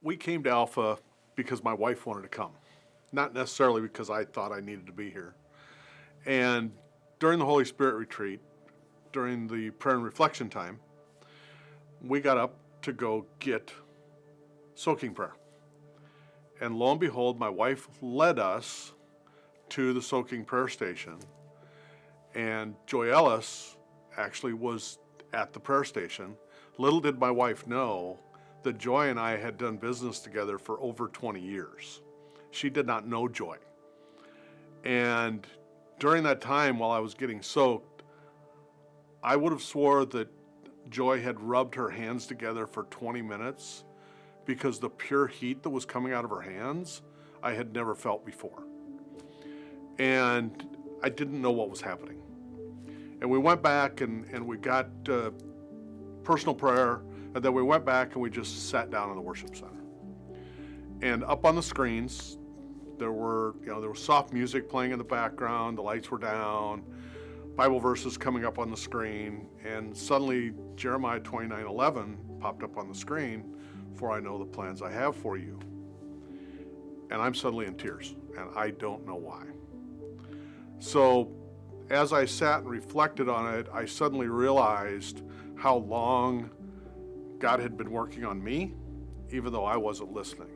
we came to Alpha because my wife wanted to come, not necessarily because I thought I needed to be here. And during the Holy Spirit retreat, during the prayer and reflection time, we got up to go get soaking prayer. And lo and behold, my wife led us to the soaking prayer station. And Joy Ellis actually was at the prayer station. Little did my wife know that Joy and I had done business together for over 20 years. She did not know Joy. And during that time while I was getting soaked, I would have swore that Joy had rubbed her hands together for 20 minutes because the pure heat that was coming out of her hands, I had never felt before. And I didn't know what was happening. And we went back and we got personal prayer, and then we went back and we just sat down in the worship center. And up on the screens, there was soft music playing in the background, the lights were down, Bible verses coming up on the screen, and suddenly Jeremiah 29:11 popped up on the screen, "For I know the plans I have for you." And I'm suddenly in tears, and I don't know why. So as I sat and reflected on it, I suddenly realized how long God had been working on me, even though I wasn't listening.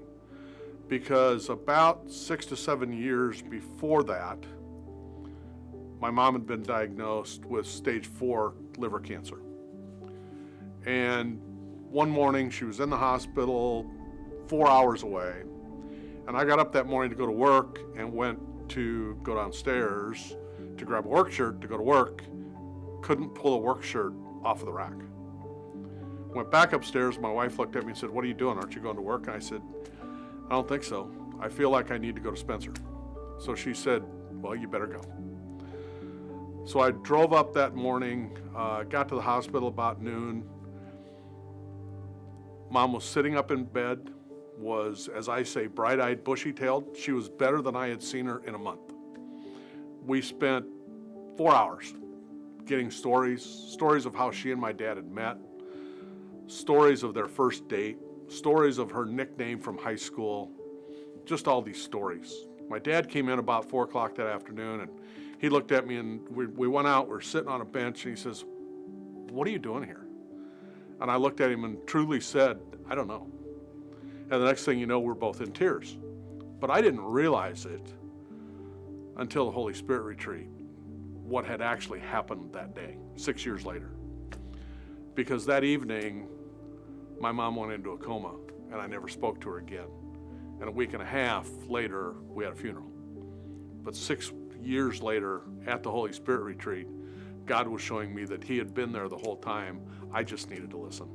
Because about 6 to 7 years before that, my mom had been diagnosed with stage 4 liver cancer. And one morning she was in the hospital 4 hours away. And I got up that morning to go to work and went to go downstairs to grab a work shirt to go to work. Couldn't pull a work shirt off of the rack. Went back upstairs, my wife looked at me and said, "What are you doing? Aren't you going to work?" And I said, "I don't think so. I feel like I need to go to Spencer." So she said, "Well, you better go." So I drove up that morning, got to the hospital about noon. Mom was sitting up in bed, was, as I say, bright-eyed, bushy-tailed. She was better than I had seen her in a month. We spent 4 hours getting stories of how she and my dad had met, stories of their first date, stories of her nickname from high school, just all these stories. My dad came in about 4 o'clock that afternoon, and he looked at me, and we went out, we're sitting on a bench, and he says, "What are you doing here?" And I looked at him and truly said, "I don't know." And the next thing you know, we're both in tears. But I didn't realize it until the Holy Spirit retreat, what had actually happened that day, 6 years later. Because that evening, my mom went into a coma, and I never spoke to her again. And a week and a half later, we had a funeral. But 6 years later, at the Holy Spirit retreat, God was showing me that He had been there the whole time. I just needed to listen.